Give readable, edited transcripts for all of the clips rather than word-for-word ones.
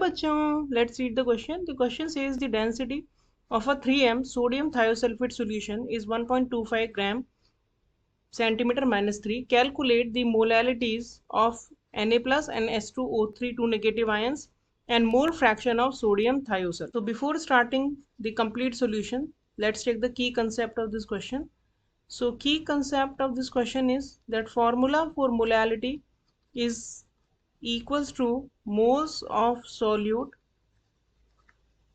बच्चों, let's read the question. The question says the density of a 3m sodium thiosulfate solution is 1.25 gram centimeter minus 3. Calculate the molarities of Na plus and S2O3 two negative ions and mole fraction of sodium thiosulfate. So before starting the complete solution, let's take the key concept of this question. So key concept of this question is that formula for molality is equals to moles of solute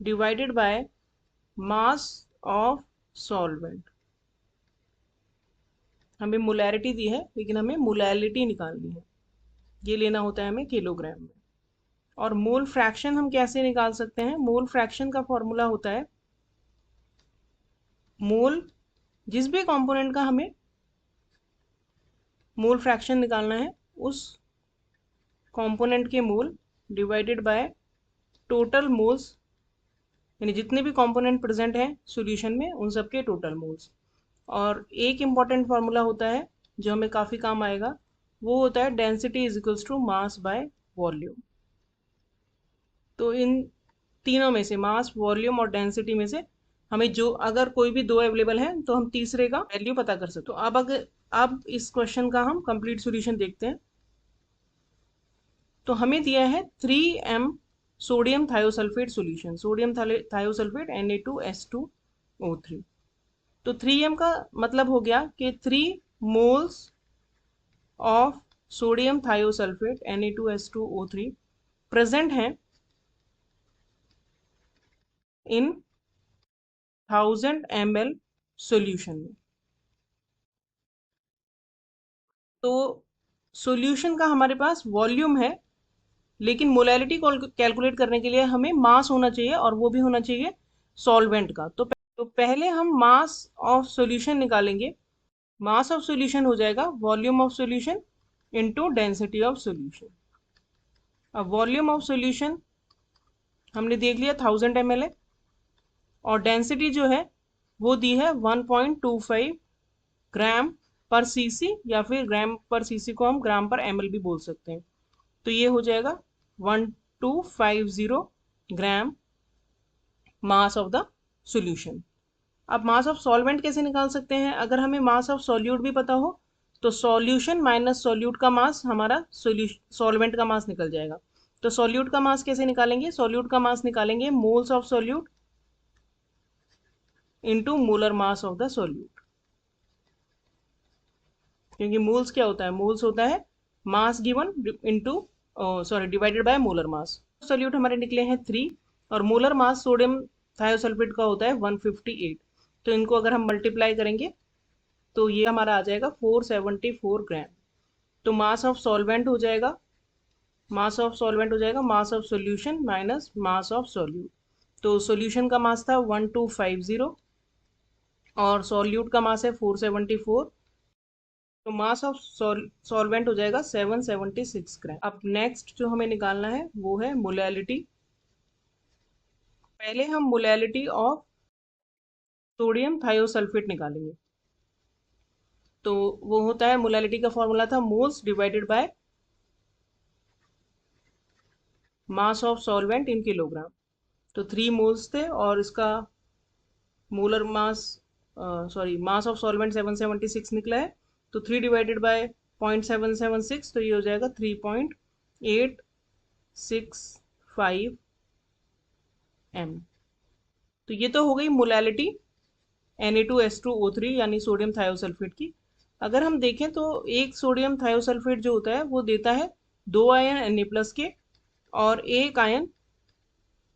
divided by mass of solvent. हमें molarity दी है लेकिन हमें molality निकालनी है, ये लेना होता है हमें किलोग्राम में। और मोल फ्रैक्शन हम कैसे निकाल सकते हैं? मोल फ्रैक्शन का फॉर्मूला होता है मोल, जिस भी कंपोनेंट का हमें मोल फ्रैक्शन निकालना है उस कंपोनेंट के मोल डिवाइडेड बाय टोटल मोल्स, यानी जितने भी कंपोनेंट प्रेजेंट हैं सॉल्यूशन में उन सब के टोटल मोल्स। और एक इम्पॉर्टेंट फार्मूला होता है जो हमें काफ़ी काम आएगा, वो होता है density is equals to mass by volume. तो इन तीनों में से, मास, वॉल्यूम और डेंसिटी में से हमें जो, अगर कोई भी दो अवेलेबल है तो हम तीसरे का वैल्यू पता कर सकते। तो अब इस क्वेश्चन का हम कंप्लीट सॉल्यूशन देखते हैं। तो हमें दिया है 3m sodium thiosulphate solution, sodium thiosulphate Na2S2O3। तो 3m का मतलब हो गया कि 3 moles of sodium thiosulphate Na2S2O3 present हैं इन 1000 ml सॉल्यूशन में। तो सॉल्यूशन का हमारे पास वॉल्यूम है, लेकिन मोलैलिटी कैलकुलेट करने के लिए हमें मास होना चाहिए और वो भी होना चाहिए सॉल्वेंट का। तो पहले हम मास ऑफ सॉल्यूशन निकालेंगे। मास ऑफ सॉल्यूशन हो जाएगा volume of solution into density of solution. अब वॉल्यूम ऑफ सॉल्यूशन हमने देख लिया 1000 ml है, और डेंसिटी जो है वो दी है 1.25 ग्राम पर सीसी, या फिर ग्राम पर सीसी को हम ग्राम पर ml भी बोल सकते हैं। तो ये हो जाएगा 1250 ग्राम मास ऑफ द सॉल्यूशन। अब मास ऑफ सॉल्वेंट कैसे निकाल सकते हैं? अगर हमें मास ऑफ सॉल्यूट भी पता हो तो सॉल्यूशन माइनस सॉल्यूट का मास हमारा सॉल्वेंट का मास निकल जाएगा। तो सॉल्यूट का मास कैसे निकालेंगे? सॉल्यूट का मास निकालेंगे moles of solute into molar mass of the solute, क्योंकि मोल्स क्या होता है? मोल्स होता है mass given into divided by molar mass. Solute हमारे निकले हैं 3 और मोलर मास सोडियम थायोसल्फेट का होता है 158। तो इनको अगर हम मल्टीप्लाई करेंगे तो ये हमारा आ जाएगा 474 ग्राम। तो मास ऑफ सॉल्वेंट हो जाएगा, mass of solution minus mass of solute. तो सॉल्यूशन का मास था 1250 और सॉल्यूट का मास है 474। तो मास ऑफ सॉल्वेंट हो जाएगा 776 ग्राम। अब नेक्स्ट जो हमें निकालना है वो है मोलैलिटी। पहले हम मोलैलिटी ऑफ सोडियम थायोसल्फेट निकालेंगे। तो वो होता है, मोलैलिटी का फॉर्मूला था moles divided by mass of solvent in kilogram. तो 3 मोल्स थे और इसका molar mass, mass of solvent 776 निकला है। तो 3 डिवाइडेड बाय 0.776, तो ये हो जाएगा 3.865 m। तो ये तो हो गई मोलैलिटी Na2S2O3 यानी सोडियम थायोसल्फेट की। अगर हम देखें तो एक सोडियम थायोसल्फेट जो होता है वो देता है 2 आयन Na+ के और 1 आयन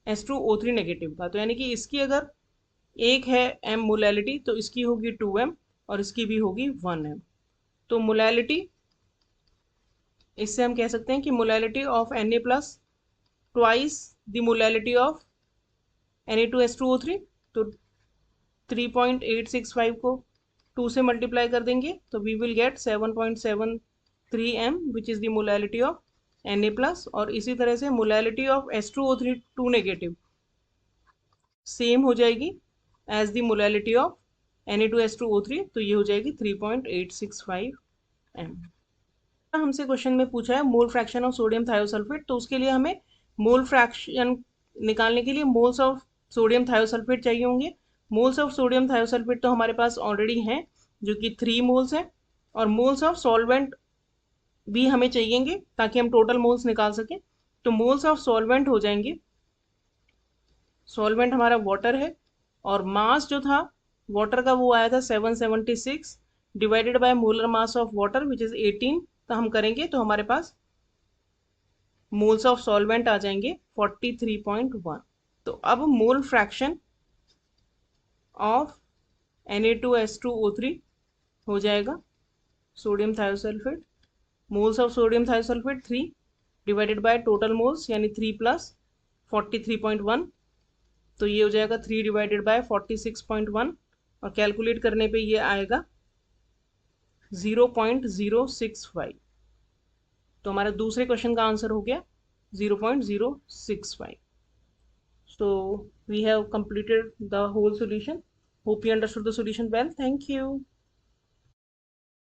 S2O3 नेगेटिव का। तो यानी कि इसकी अगर एक है m मोलैलिटी तो इसकी होगी 2m और इसकी भी होगी 1m। तो मोलैलिटी, इससे हम कह सकते हैं कि molality of Na+ twice the molality of Na2S2O3। तो 3.865 को 2 से मल्टीप्लाई कर देंगे तो we will get 7.73 m which is the molality of Na+। और इसी तरह से molality of S2O3 2 negative same हो जाएगी as the molality of Na2S2O3। तो ये हो जाएगी 3.865 m। हमसे क्वेश्चन में पूछा है mole fraction of sodium thiosulphate, तो उसके लिए हमें मोल फ्रैक्शन निकालने के लिए मोल्स ऑफ सोडियम थायोसल्फेट चाहिए होंगे। मोल्स ऑफ सोडियम थायोसल्फेट तो हमारे पास ऑलरेडी हैं, जो कि 3 मोल्स हैं, और मोल्स ऑफ सॉल्वेंट भी हमें चाहिएंगे ताकि हम टोटल मोल्स निकाल सकें। तो मोल्स ऑफ सॉल्वेंट हो जाएंगे, सॉल्वेंट हमारा वाटर है, और मास जो था वाटर का वो आया था 776 divided by molar mass of water which is 18 का हम करेंगे तो हमारे पास मोल्स ऑफ सॉल्वेंट आ जाएंगे 43.1। तो अब मोल फ्रैक्शन ऑफ Na2S2O3 हो जाएगा sodium thiosulphate, moles of sodium thiosulphate 3 divided by total moles यानी 3 प्लस 43.1, तो ये हो जाएगा 3 डिवाइडेड बाय 46.1, और कैलकुलेट करने पे ये आएगा 0.065। तो हमारा दूसरे क्वेश्चन का आंसर हो गया 0.065। So we have completed the whole solution. Hope you understood the solution well. Thank you.